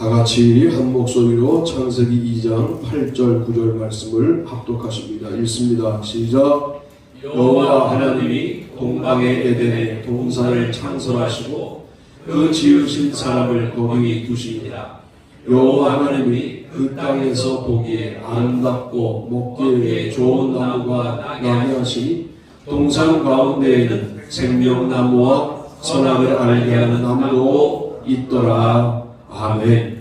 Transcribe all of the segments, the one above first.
다 같이 한 목소리로 창세기 2장 8절 9절 말씀을 합독하십니다. 읽습니다. 시작. 여호와 하나님이 동방의 에덴에 동산을 창설하시고 그 지으신 사람을 거기 두시니라. 여호와 하나님이 그 땅에서 보기에 아름답고 먹기에 좋은 나무가 나게 하시니 동산 가운데에는 생명나무와 선악을 알게 하는 나무도 있더라. 아멘.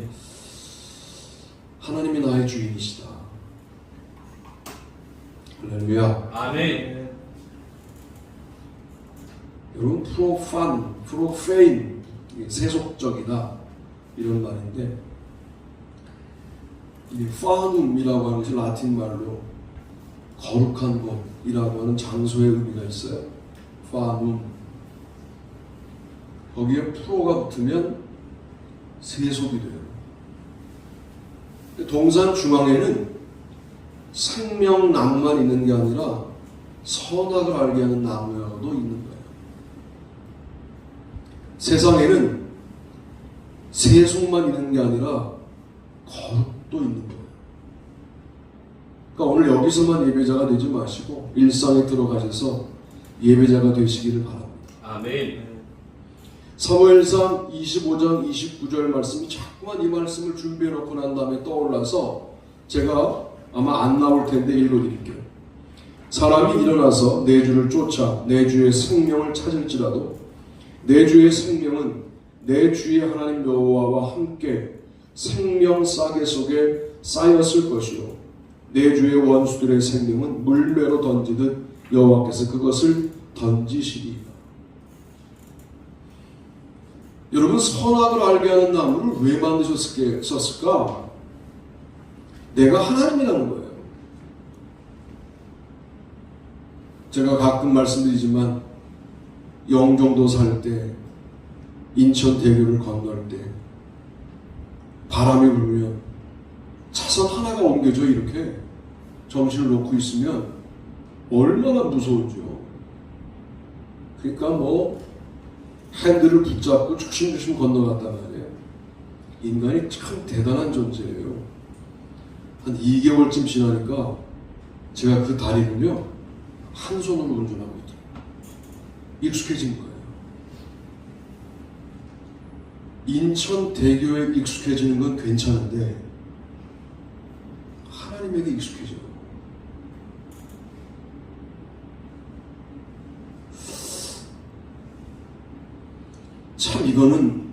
하나님이 나의 주인이시다. 할렐루야. 아멘. 여러분, 프로페인, 세속적이다 이런 말인데, 이 파눔이라고 하는 것이 라틴 말로 거룩한 곳이라고 하는 장소의 의미가 있어요. 파눔. 거기에 프로가 붙으면 세속이 돼요. 동산 중앙에는 생명나무만 있는 게 아니라 선악을 알게 하는 나무도 있는 거예요. 세상에는 세속만 있는 게 아니라 거룩도 있는 거예요. 그러니까 오늘 여기서만 예배자가 되지 마시고 일상에 들어가셔서 예배자가 되시기를 바랍니다. 아멘. 사무엘상 25장 29절 말씀이 자꾸만 이 말씀을 준비해 놓고 난 다음에 떠올라서 제가 아마 안 나올 텐데 읽어드릴게요. 사람이 일어나서 내 주를 쫓아 내 주의 생명을 찾을지라도 내 주의 생명은 내 주의 하나님 여호와와 함께 생명 싸개 속에 쌓였을 것이요 내 주의 원수들의 생명은 물매로 던지듯 여호와께서 그것을 던지시리이다. 여러분, 선악을 알게 하는 나무를 왜 만드셨을까? 내가 하나님이라는 거예요. 제가 가끔 말씀드리지만 영종도 살 때 인천대교를 건널 때 바람이 불면 차선 하나가 옮겨져 이렇게 정신을 놓고 있으면 얼마나 무서운지요. 그러니까 핸들을 붙잡고 조심조심 건너갔단 말이에요. 인간이 참 대단한 존재예요. 한 2개월쯤 지나니까 제가 그 다리를요 한 손으로 운전하고 있더라고요. 익숙해진 거예요. 인천대교에 익숙해지는 건 괜찮은데 하나님에게 익숙해져요. 참 이거는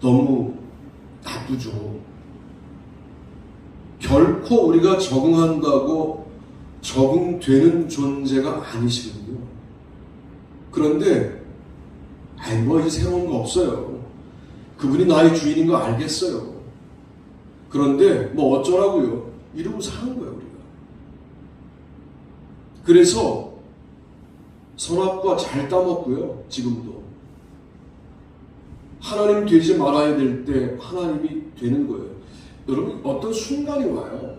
너무 나쁘죠. 결코 우리가 적응한다고 적응되는 존재가 아니시거든요. 그런데 이제 새로운 거 없어요. 그분이 나의 주인인 거 알겠어요. 그런데 어쩌라고요. 이러고 사는 거예요 우리가. 그래서 선악과 잘 따먹고요. 지금도 하나님 되지 말아야 될 때 하나님이 되는 거예요. 여러분, 어떤 순간이 와요.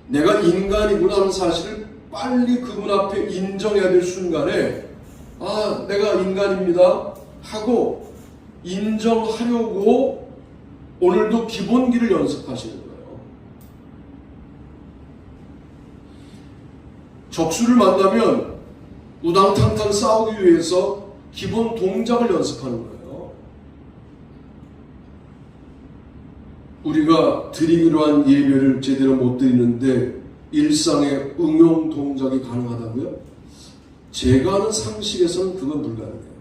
내가 인간이구나 하는 사실을 빨리 그분 앞에 인정해야 될 순간에 내가 인간입니다 하고 인정하려고 오늘도 기본기를 연습하시는 거예요. 적수를 만나면 우당탕탕 싸우기 위해서 기본 동작을 연습하는 거예요. 우리가 드리기로 한 예배를 제대로 못 드리는데 일상의 응용 동작이 가능하다고요? 제가 아는 상식에서는 그건 불가능해요.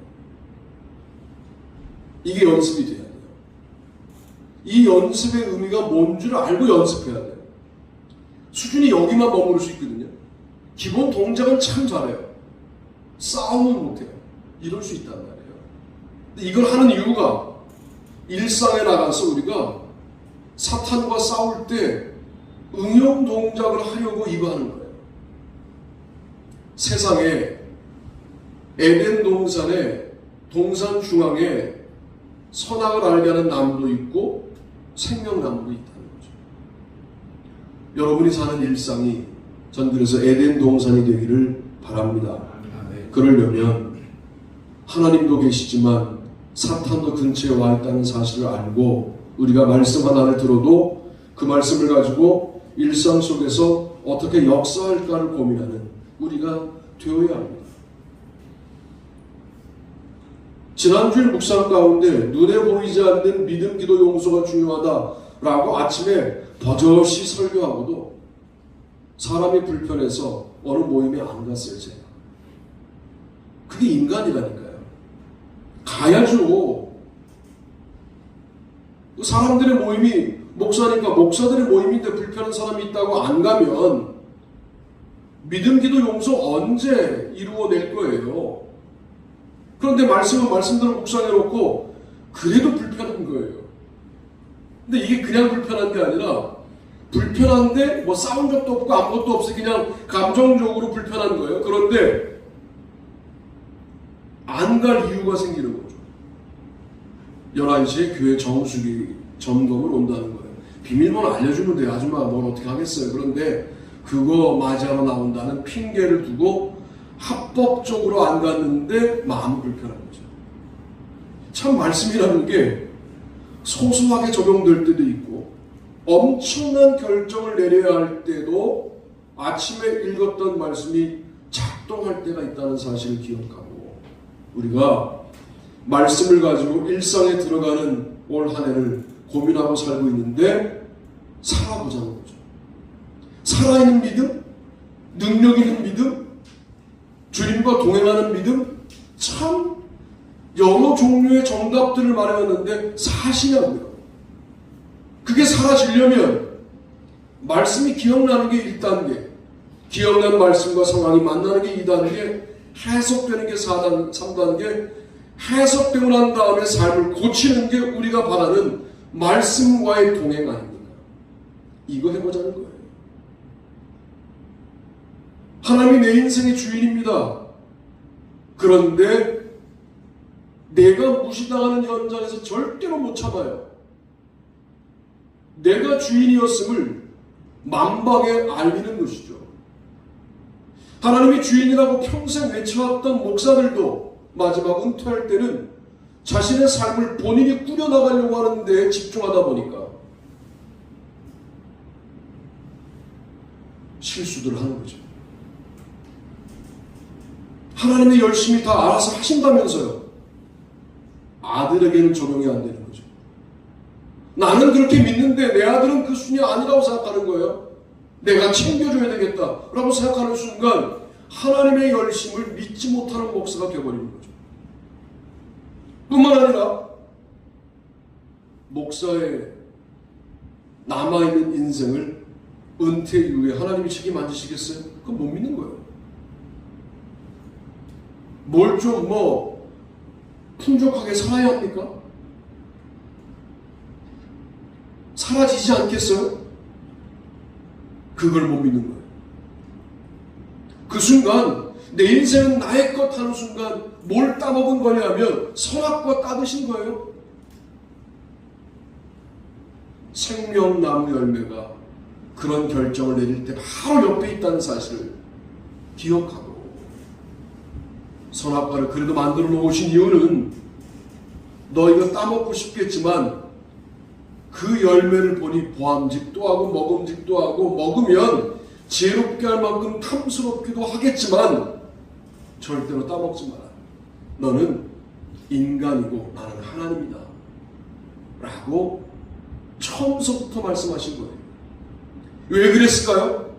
이게 연습이 돼야 돼요. 이 연습의 의미가 뭔 줄 알고 연습해야 돼요. 수준이 여기만 머무를 수 있거든요. 기본 동작은 참 잘해요. 싸움은 못해요. 이럴 수 있단 말이에요. 근데 이걸 하는 이유가 일상에 나가서 우리가 사탄과 싸울 때 응용 동작을 하려고 이거 하는 거예요. 세상에 에덴 동산에 동산 중앙에 선악을 알게 하는 나무도 있고 생명나무도 있다는 거죠. 여러분이 사는 일상이 전 그래서 에덴 동산이 되기를 바랍니다. 그러려면 하나님도 계시지만 사탄도 근처에 와 있다는 사실을 알고 우리가 말씀 하나를 들어도 그 말씀을 가지고 일상 속에서 어떻게 역사할까를 고민하는 우리가 되어야 합니다. 지난주일 묵상 가운데 눈에 보이지 않는 믿음, 기도, 용서가 중요하다라고 아침에 버젓이 설교하고도 사람이 불편해서 어느 모임에 안 갔어요. 제가. 그게 인간이라니까요. 가야죠. 사람들의 모임이 목사니까 목사들의 모임인데 불편한 사람이 있다고 안 가면 믿음, 기도, 용서 언제 이루어낼 거예요? 그런데 말씀은 말씀대로 묵상해놓고 그래도 불편한 거예요. 근데 이게 그냥 불편한 게 아니라 불편한데 뭐 싸운 적도 없고 아무것도 없이 그냥 감정적으로 불편한 거예요. 그런데 안 갈 이유가 생기는 거죠. 11시에 교회 정수기 점검을 온다는 거예요. 비밀번호 알려주면 돼요. 아줌마 뭘 어떻게 하겠어요. 그런데 그거 맞이하러 나온다는 핑계를 두고 합법적으로 안 갔는데 마음 불편한 거죠. 참 말씀이라는 게 소소하게 적용될 때도 있고 엄청난 결정을 내려야 할 때도 아침에 읽었던 말씀이 작동할 때가 있다는 사실을 기억하고 우리가 말씀을 가지고 일상에 들어가는 올 한 해를 고민하고 살고 있는데 살아보자는 거죠. 살아있는 믿음, 능력 있는 믿음, 주님과 동행하는 믿음, 참 여러 종류의 정답들을 말해왔는데 사실이랍니다. 그게 사라지려면 말씀이 기억나는 게 1단계, 기억난 말씀과 상황이 만나는 게 2단계, 해석되는 게 3단계, 해석되고 난 다음에 삶을 고치는 게 우리가 바라는 말씀과의 동행 아닙니까? 이거 해보자는 거예요. 하나님이 내 인생의 주인입니다. 그런데 내가 무시당하는 현장에서 절대로 못 참아요. 내가 주인이었음을 만방에 알리는 것이죠. 하나님이 주인이라고 평생 외쳐왔던 목사들도 마지막 은퇴할 때는 자신의 삶을 본인이 꾸려나가려고 하는 데에 집중하다 보니까 실수들을 하는 거죠. 하나님이 열심히 다 알아서 하신다면서요. 아들에게는 적용이 안 되는 거죠. 나는 그렇게 믿는데 내 아들은 그 순위 아니라고 생각하는 거예요. 내가 챙겨줘야 되겠다라고 생각하는 순간 하나님의 열심을 믿지 못하는 목사가 되어버리는 거죠. 뿐만 아니라 목사의 남아있는 인생을 은퇴 이후에 하나님이 책임 안 지시겠어요? 그건 못 믿는 거예요. 뭘 좀 풍족하게 살아야 합니까? 사라지지 않겠어요? 그걸 못 믿는 거예요. 그 순간 내 인생은 나의 것 하는 순간 뭘 따먹은 거냐면 선악과 따드신 거예요. 생명나무 열매가 그런 결정을 내릴 때 바로 옆에 있다는 사실을 기억하고 선악과를 그래도 만들어 놓으신 이유는 너 이거 따먹고 싶겠지만 그 열매를 보니 보암직도 하고 먹음직도 하고 먹으면 지혜롭게 할 만큼 탐스럽기도 하겠지만 절대로 따먹지 마라. 너는 인간이고 나는 하나님이다 라고 처음서부터 말씀하신 거예요. 왜 그랬을까요?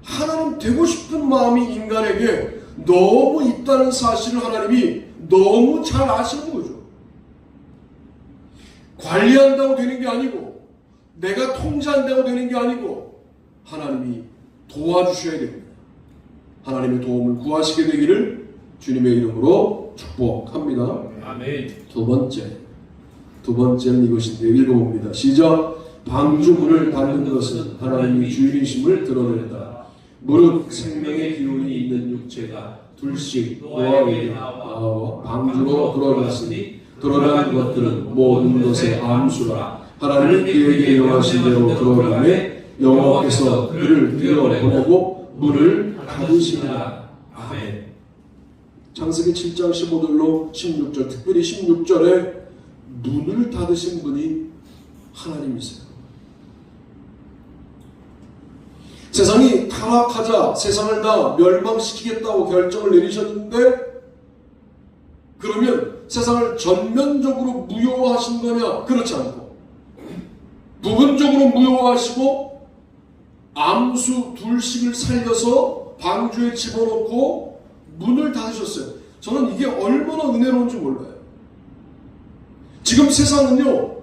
하나님 되고 싶은 마음이 인간에게 너무 있다는 사실을 하나님이 너무 잘 아시는 거죠. 관리한다고 되는 게 아니고 내가 통제한다고 되는 게 아니고 하나님이 도와주셔야 됩니다. 하나님의 도움을 구하시게 되기를 주님의 이름으로 축복합니다. 아멘. 두 번째는 이것인데 읽어봅니다. 시작. 방주물을 닫는 것은 하나님이 주인이심을 드러낸다. 무릇 생명의 기운이 있는 육체가 둘씩 노아에게 나와 방주로 들어갔으니 드러난 것들은 모든 것의 암수라. 하나님이 그에게 명하신 대로 들어가매 여호와께서 그를 들여보내고 문을 닫으시니라. 아멘. 창세기 7장 15절로 16절, 특별히 16절에 문을 닫으신 분이 하나님이세요. 세상이 타락하자 세상을 다 멸망시키겠다고 결정을 내리셨는데, 그러면 세상을 전면적으로 무효화하신 거냐? 그렇지 않고 부분적으로 무효화하시고 암수 둘씩을 살려서 방주에 집어넣고 문을 닫으셨어요. 저는 이게 얼마나 은혜로운지 몰라요. 지금 세상은요,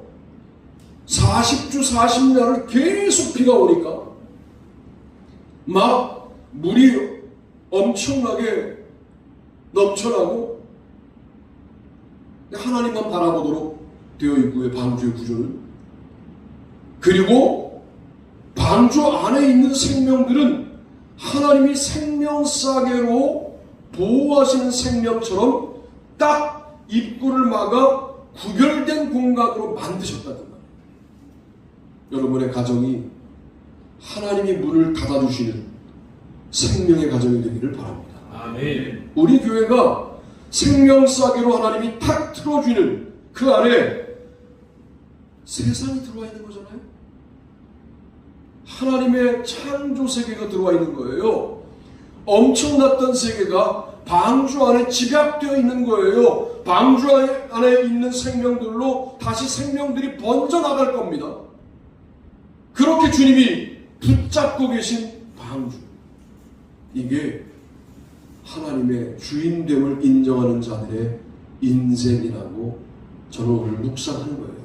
40주 40년을 계속 비가 오니까 막 물이 엄청나게 넘쳐나고 하나님만 바라보도록 되어 있고요, 방주의 구조는. 그리고 방주 안에 있는 생명들은 하나님이 생명싸개로 보호하시는 생명처럼 딱 입구를 막아 구별된 공간으로 만드셨다는 말이에요. 여러분의 가정이 하나님이 문을 닫아주시는 생명의 가정이 되기를 바랍니다. 아멘. 우리 교회가 생명싸개로 하나님이 탁 틀어주는 그 안에 세상이 들어와 있는 거잖아요. 하나님의 창조 세계가 들어와 있는 거예요. 엄청났던 세계가 방주 안에 집약되어 있는 거예요. 방주 안에 있는 생명들로 다시 생명들이 번져나갈 겁니다. 그렇게 주님이 붙잡고 계신 방주, 이게 하나님의 주인됨을 인정하는 자들의 인생이라고 저는 오늘 묵상하는 거예요.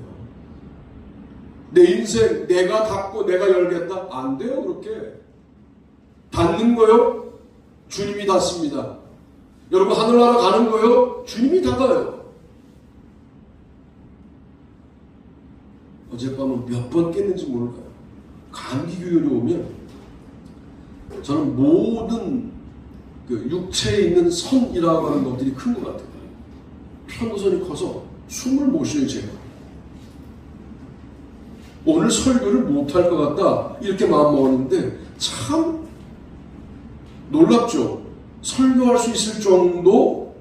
내 인생 내가 닫고 내가 열겠다? 안 돼요. 그렇게 닫는 거요? 주님이 닫습니다. 여러분, 하늘나라 가는 거요? 주님이 닫아요. 어젯밤은 몇 번 깼는지 모를까요? 감기 기운이 오면 저는 모든 그 육체에 있는 선이라고 하는 것들이 큰 것 같아요. 편도선이 커서 숨을 못 쉬어요, 제가. 오늘 설교를 못할 것 같다, 이렇게 마음먹었는데 참 놀랍죠. 설교할 수 있을 정도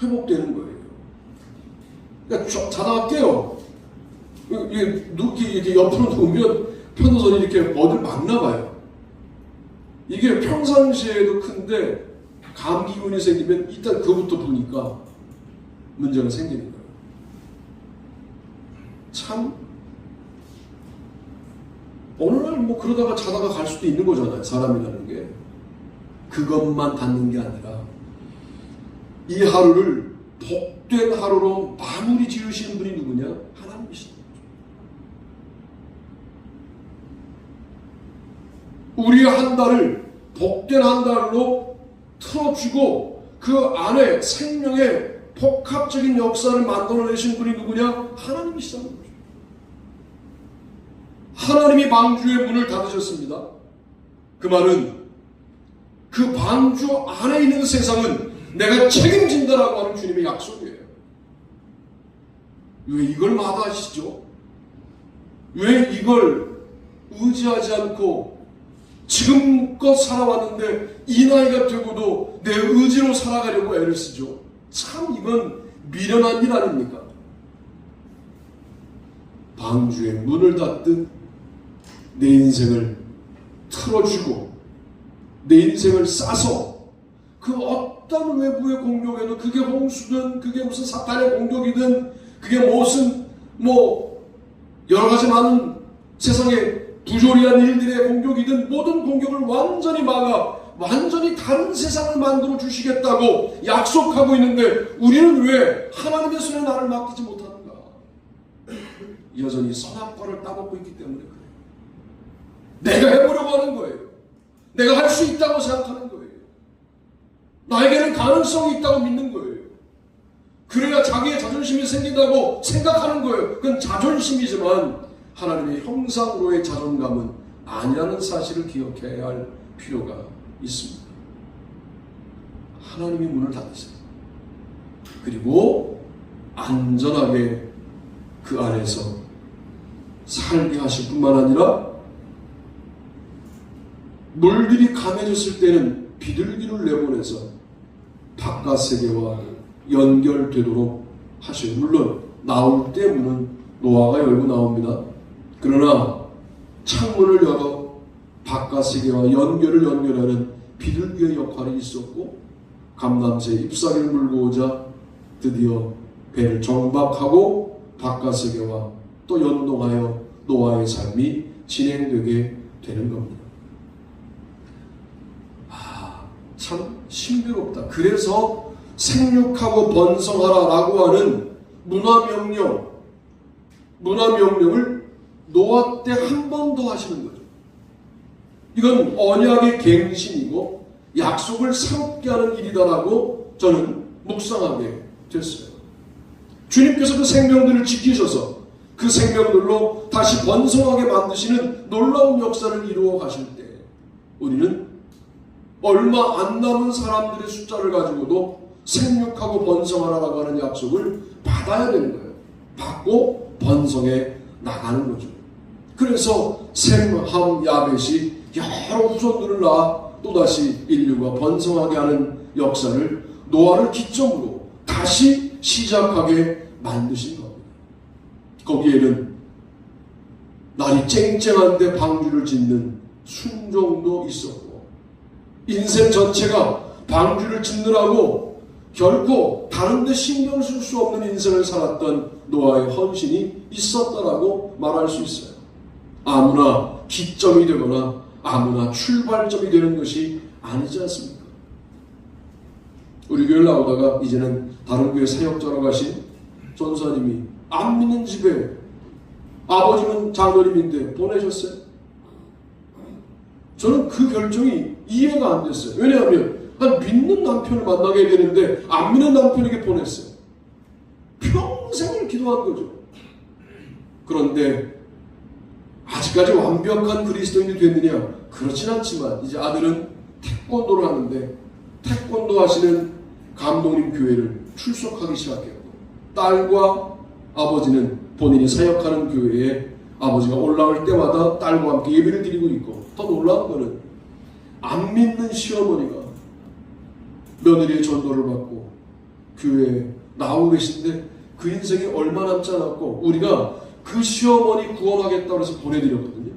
회복되는 거예요. 그러니까 자다가 깨요. 이렇게 옆으로 누우면 편도선이 이렇게 어딜 막나 봐요. 이게 평상시에도 큰데 감기균이 생기면 일단 그거부터 보니까 문제가 생기는 거예요. 참 어느 날 뭐 그러다가 자다가 갈 수도 있는 거잖아요. 사람이라는 게. 그것만 닫는 게 아니라 이 하루를 복된 하루로 마무리 지으시는 분이 누구냐? 하나님이시죠. 우리의 한 달을 복된 한 달로 틀어주고 그 안에 생명의 복합적인 역사를 만들어내신 분이 누구냐? 하나님이시다는 거죠. 하나님이 방주의 문을 닫으셨습니다. 그 말은 그 방주 안에 있는 세상은 내가 책임진다라고 하는 주님의 약속이에요. 왜 이걸 마다하시죠? 왜 이걸 의지하지 않고 지금껏 살아왔는데 이 나이가 되고도 내 의지로 살아가려고 애를 쓰죠? 참 이건 미련한 일 아닙니까? 방주의 문을 닫듯 내 인생을 틀어주고 내 인생을 싸서 그 어떤 외부의 공격에도, 그게 홍수든 그게 무슨 사탄의 공격이든 그게 무슨 여러 가지 많은 세상의 부조리한 일들의 공격이든 모든 공격을 완전히 막아 완전히 다른 세상을 만들어 주시겠다고 약속하고 있는데 우리는 왜 하나님의 손에 나를 맡기지 못하는가? 여전히 선악과를 따먹고 있기 때문에 그래요. 내가 해보려고 하는 거예요. 내가 할 수 있다고 생각하는 거예요. 나에게는 가능성이 있다고 믿는 거예요. 그래야 자기의 자존심이 생긴다고 생각하는 거예요. 그건 자존심이지만 하나님의 형상으로의 자존감은 아니라는 사실을 기억해야 할 필요가 있습니다. 하나님이 문을 닫으세요. 그리고 안전하게 그 안에서 살게 하실 뿐만 아니라 물들이 강해졌을 때는 비둘기를 내보내서 바깥 세계와 연결되도록 하셔요. 물론 나올 때 문은 노아가 열고 나옵니다. 그러나 창문을 열어 바깥 세계와 연결하는 비둘기의 역할이 있었고, 감남새 잎사귀를 물고 오자 드디어 배를 정박하고 바깥 세계와 또 연동하여 노아의 삶이 진행되게 되는 겁니다. 참 신비롭다. 그래서 생육하고 번성하라라고 하는 문화명령을 노아 때 한 번 더 하시는 거죠. 이건 언약의 갱신이고 약속을 새롭게 하는 일이다라고 저는 묵상하게 됐어요. 주님께서 그 생명들을 지키셔서 그 생명들로 다시 번성하게 만드시는 놀라운 역사를 이루어 가실 때 우리는 얼마 안 남은 사람들의 숫자를 가지고도 생육하고 번성하라고 하는 약속을 받아야 되는 거예요. 받고 번성해 나가는 거죠. 그래서 셈, 함, 야벳이 여러 후손들을 낳아 또다시 인류가 번성하게 하는 역사를 노아를 기점으로 다시 시작하게 만드신 겁니다. 거기에는 날이 쨍쨍한데 방주를 짓는 순종도 있었고, 인생 전체가 방주를 짓느라고 결코 다른 데 신경 쓸 수 없는 인생을 살았던 노아의 헌신이 있었다라고 말할 수 있어요. 아무나 기점이 되거나 아무나 출발점이 되는 것이 아니지 않습니까? 우리 교회를 나오다가 이제는 다른 교회 사역자로 가신 전사님이 안 믿는 집에 아버지는 장로님인데 보내셨어요. 저는 그 결정이 이해가 안 됐어요. 왜냐하면 믿는 남편을 만나게 되는데 안 믿는 남편에게 보냈어요. 평생을 기도한 거죠. 그런데 아직까지 완벽한 그리스도인이 됐느냐? 그렇진 않지만 이제 아들은 태권도를 하는데 태권도 하시는 감독님 교회를 출석하기 시작했고, 딸과 아버지는 본인이 사역하는 교회에 아버지가 올라올 때마다 딸과 함께 예배를 드리고 있고, 더 놀라운 거는 안 믿는 시어머니가 며느리의 전도를 받고 교회에 나오고 계신데 그 인생이 얼마 남지 않았고 우리가 그 시어머니 구원하겠다고 해서 보내드렸거든요.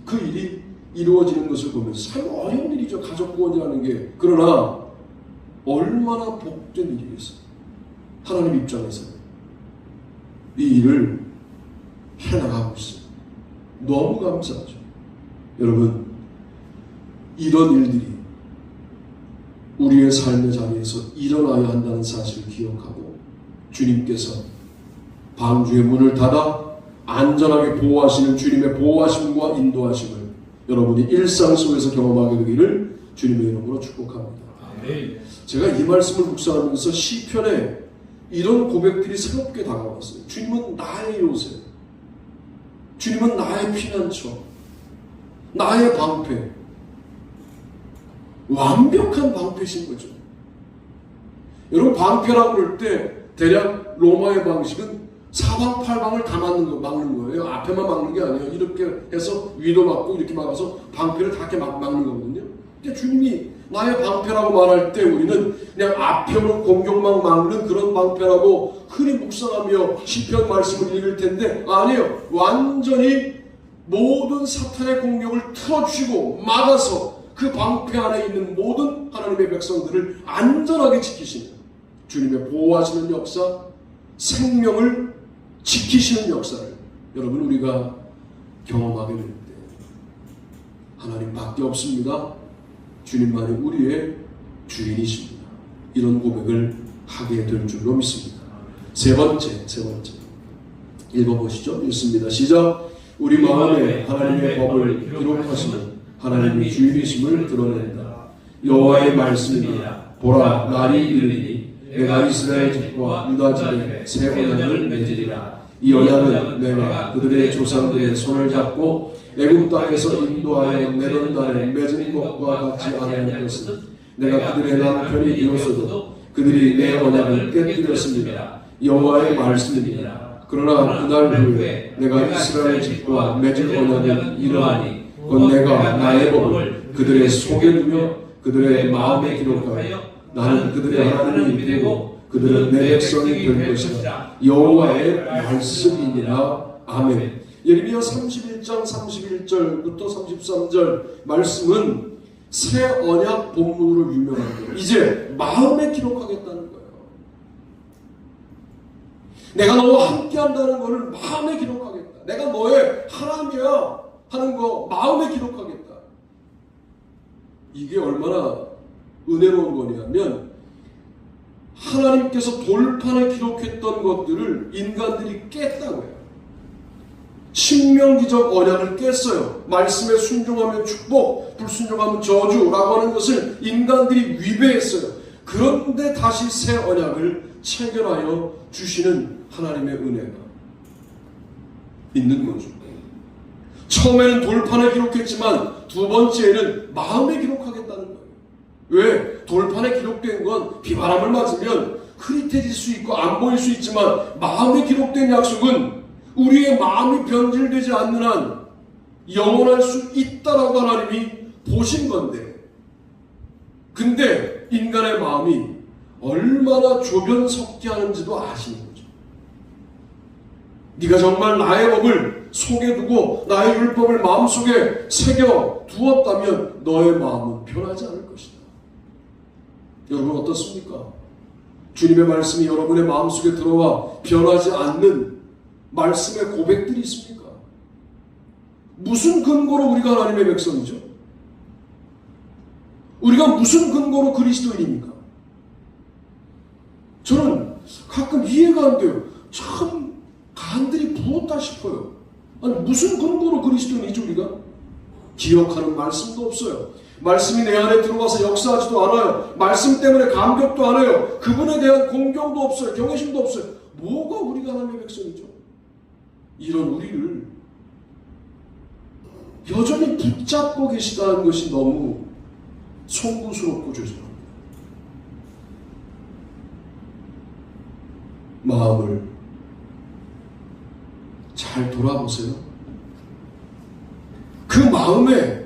그 일이 이루어지는 것을 보면서 참 어려운 일이죠. 가족 구원이라는 게. 그러나 얼마나 복된 일이겠어요. 하나님 입장에서 이 일을 해나가고 있어요. 너무 감사하죠. 여러분, 이런 일들이 우리의 삶의 자리에서 일어나야 한다는 사실을 기억하고 주님께서 방주의 문을 닫아 안전하게 보호하시는 주님의 보호하심과 인도하심을 여러분이 일상 속에서 경험하게 되기를 주님의 이름으로 축복합니다. 제가 이 말씀을 묵상하면서 시편에 이런 고백들이 새롭게 다가왔어요. 주님은 나의 요새, 주님은 나의 피난처, 나의 방패, 완벽한 방패신 거죠. 여러분, 방패라고 그럴 때 대략 로마의 방식은 사방팔방을 다 막는 거예요. 앞에만 막는 게 아니에요. 이렇게 해서 위도 막고 이렇게 막아서 방패를 다 이렇게 막는 거거든요. 근데 주님이 나의 방패라고 말할 때 우리는 그냥 앞에는 공격만 막는 그런 방패라고 흔히 묵상하며 시편 말씀을 읽을 텐데, 아니에요. 완전히 모든 사탄의 공격을 틀어주시고 막아서 그 방패 안에 있는 모든 하나님의 백성들을 안전하게 지키시는 주님의 보호하시는 역사, 생명을 지키시는 역사를 여러분 우리가 경험하게 될 때 하나님밖에 없습니다. 주님만이 우리의 주인이십니다. 이런 고백을 하게 될 줄로 믿습니다. 세 번째 읽어보시죠. 읽습니다. 시작. 우리 마음에 하나님의 법을 기록하시는 하나님의 주인이심을 드러낸다. 여호와의 말씀이니라. 보라, 날이 이르리니 내가 이스라엘 집과 유다 집에 새 언약을 맺으리라. 이 언약은 내가 그들의 조상들의 손을 잡고 애굽 땅에서 인도하여 내던 날에 맺은 것과 같지 아니할 것은 내가 그들의 남편이 되었어도 그들이 내 언약을 깨뜨렸습니다. 여호와의 말씀이니라. 그러나 그날 후에 내가 이스라엘 집과 맺은 언약은 이러하니 곧 내가 나의 법을 그들의 속에 두며 그들의 마음에 기록하여 나는 그들의 하나님이 되고 그들은 내 백성이 될 것이다. 여호와의 말씀이니라. 아멘. 예레미야 31장 31절부터 33절 말씀은 새 언약 본문으로 유명합니다. 이제 마음에 기록하겠다는 거예요. 내가 너와 함께 한다는 것을 마음에 기록하겠다. 내가 너의 하나님이야 하는 거 마음에 기록하겠다. 이게 얼마나 은혜로운 거냐면 하나님께서 돌판에 기록했던 것들을 인간들이 깼다고요. 신명기적 언약을 깼어요. 말씀에 순종하면 축복, 불순종하면 저주라고 하는 것을 인간들이 위배했어요. 그런데 다시 새 언약을 체결하여 주시는 하나님의 은혜가 있는 거죠. 처음에는 돌판에 기록했지만 두 번째에는 마음에 기록하겠다는 거예요. 왜? 돌판에 기록된 건 비바람을 맞으면 흐릿해질 수 있고 안 보일 수 있지만 마음에 기록된 약속은 우리의 마음이 변질되지 않는 한 영원할 수 있다라고 하나님이 보신 건데, 근데 인간의 마음이 얼마나 조변석게 하는지도 아시는 거죠. 네가 정말 나의 법을 속에 두고 나의 율법을 마음속에 새겨 두었다면 너의 마음은 변하지 않을 것이다. 여러분 어떻습니까? 주님의 말씀이 여러분의 마음속에 들어와 변하지 않는 말씀의 고백들이 있습니까? 무슨 근거로 우리가 하나님의 백성이죠? 우리가 무슨 근거로 그리스도인입니까? 저는 가끔 이해가 안 돼요. 참 간들이 부었다 싶어요. 아니 무슨 근거로 그리스도인이죠 우리가? 기억하는 말씀도 없어요. 말씀이 내 안에 들어와서 역사하지도 않아요. 말씀 때문에 감격도 안 해요. 그분에 대한 공경도 없어요. 경외심도 없어요. 뭐가 우리가 하나님의 백성이죠? 이런 우리를 여전히 붙잡고 계시다는 것이 너무 송구스럽고 죄송합니다. 마음을 잘 돌아보세요. 그 마음에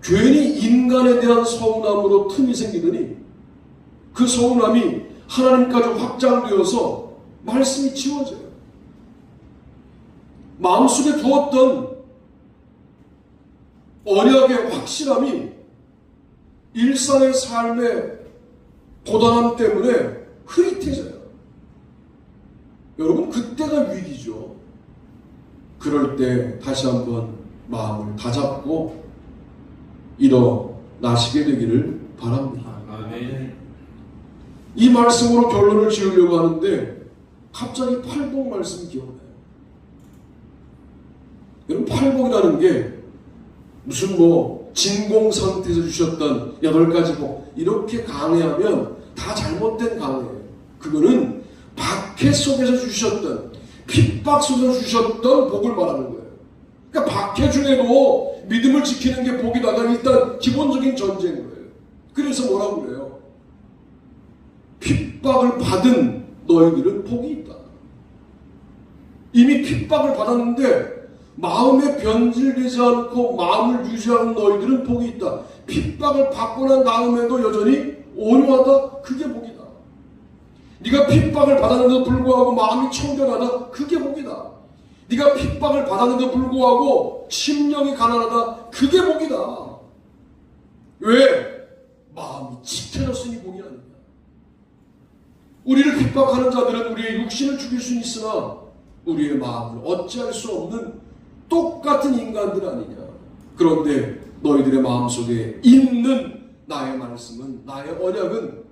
괜히 인간에 대한 서운함으로 틈이 생기더니 그 서운함이 하나님까지 확장되어서 말씀이 지워져요. 마음속에 두었던 언약의 확실함이 일상의 삶의 고단함 때문에 흐릿해져요. 여러분 그때가 위기죠. 그럴 때 다시 한번 마음을 다잡고 일어나시게 되기를 바랍니다. 아멘. 이 말씀으로 결론을 지으려고 하는데 갑자기 팔복 말씀이 기억나요. 여러분 팔복이라는 게 무슨 진공 상태에서 주셨던 8가지 복 이렇게 강해하면 다 잘못된 강해예요. 그거는 박해 속에서 주셨던 핍박 속에서 주셨던 복을 말하는 거예요. 그러니까 박해 중에도 믿음을 지키는 게 복이다가 일단 기본적인 전제인 거예요. 그래서 뭐라고 그래요? 핍박을 받은 너희들은 복이 있다. 이미 핍박을 받았는데 마음에 변질되지 않고 마음을 유지하는 너희들은 복이 있다. 핍박을 받고 난 다음에도 여전히 온유하다. 그게 복이다. 네가 핍박을 받았는데도 불구하고 마음이 청결하다. 그게 복이다. 네가 핍박을 받았는데도 불구하고 심령이 가난하다. 그게 복이다. 왜? 마음이 지켜졌으니 복이 아니냐. 우리를 핍박하는 자들은 우리의 육신을 죽일 수는 있으나 우리의 마음을 어찌할 수 없는 똑같은 인간들 아니냐. 그런데 너희들의 마음속에 있는 나의 말씀은, 나의 언약은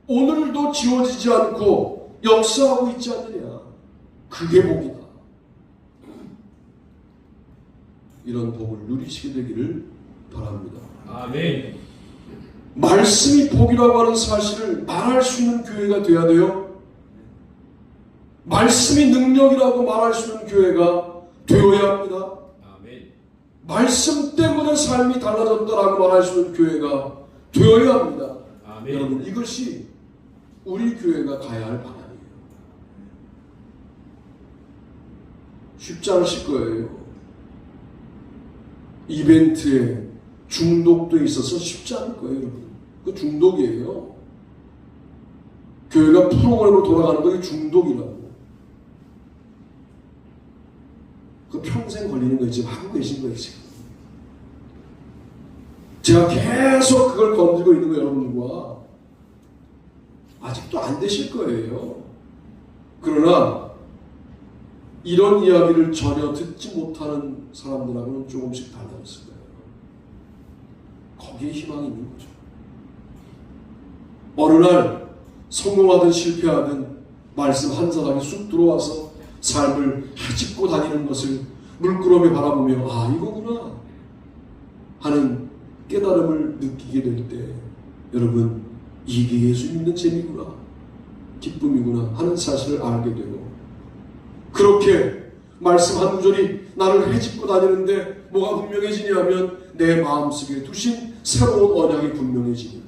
오늘도 지워지지 않고 역사하고 있지 않느냐. 그게 복이다. 이런 복을 누리시게 되기를 바랍니다. 아멘. 말씀이 복이라고 하는 사실을 말할 수 있는 교회가 돼야 돼요. 말씀이 능력이라고 말할 수 있는 교회가 되어야 합니다. 아멘. 말씀 때문에 삶이 달라졌다라고 말할 수 있는 교회가 되어야 합니다. 아멘. 여러분 이것이 우리 교회가 가야 할 방향이에요. 쉽지 않으실 거예요. 이벤트에 중독도 있어서 쉽지 않을 거예요. 여러분. 그 중독이에요. 교회가 프로그램으로 돌아가는 거 중독이라고. 그 평생 걸리는 거 지금 하고 계신 거예요, 지금. 제가 계속 그걸 건드리고 있는 거 여러분과 아직도 안 되실 거예요. 그러나 이런 이야기를 전혀 듣지 못하는 사람들하고는 조금씩 달라졌을 거예요. 거기에 희망이 있는 거죠. 어느 날 성공하든 실패하든 말씀 한 사람이 쑥 들어와서 삶을 헤집고 다니는 것을 물끄러미 바라보며 아 이거구나 하는 깨달음을 느끼게 될 때 여러분 이게 예수 믿는 재미구나 기쁨이구나 하는 사실을 알게 되고 그렇게 말씀 한 구절이 나를 헤집고 다니는데 뭐가 분명해지냐면 내 마음속에 두신 새로운 언약이 분명해지는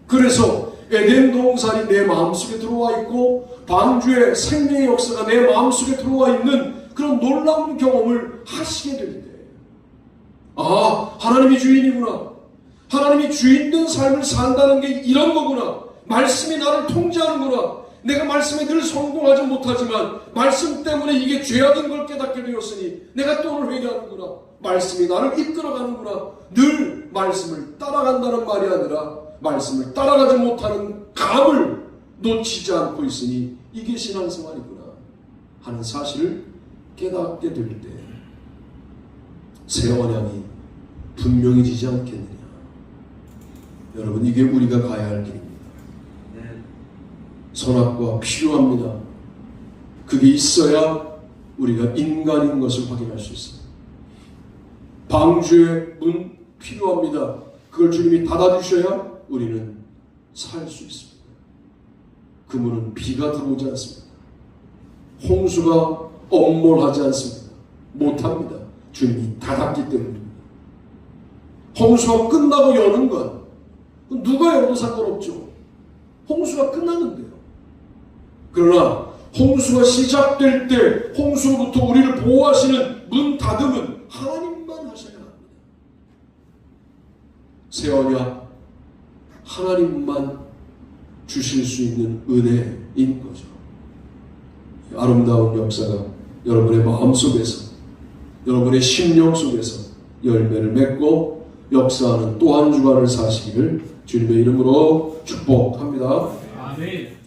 그래서 에덴 동산이 내 마음속에 들어와 있고 방주의 생명의 역사가 내 마음속에 들어와 있는 그런 놀라운 경험을 하시게 될 때 아 하나님이 주인이구나 하나님이 주인된 삶을 산다는 게 이런 거구나 말씀이 나를 통제하는구나 내가 말씀에 늘 성공하지 못하지만 말씀 때문에 이게 죄악인 걸 깨닫게 되었으니 내가 또 오늘 회개하는구나 말씀이 나를 이끌어가는구나 늘 말씀을 따라간다는 말이 아니라 말씀을 따라가지 못하는 감을 놓치지 않고 있으니 이게 신앙생활이구나 하는 사실을 깨닫게 될 때 새 언약이 분명해지지 않겠느냐. 여러분 이게 우리가 가야 할 길입니다. 선악과 필요합니다. 그게 있어야 우리가 인간인 것을 확인할 수 있습니다. 방주의 문 필요합니다. 그걸 주님이 닫아주셔야 우리는 살 수 있습니다. 그 문은 비가 들어오지 않습니다. 홍수가 엄몰하지 않습니다. 못합니다. 주님이 닫았기 때문입니다. 홍수가 끝나고 여는 건 누가 열어도 상관없죠. 홍수가 끝나는데요. 그러나 홍수가 시작될 때 홍수로부터 우리를 보호하시는 문 닫음은 하나님만 하셔야 합니다. 새 언약 하나님만 주실 수 있는 은혜인 거죠. 아름다운 역사가 여러분의 마음속에서 여러분의 심령 속에서 열매를 맺고 역사하는 또 한 주간을 사시기를 주님의 이름으로 축복합니다. 아멘.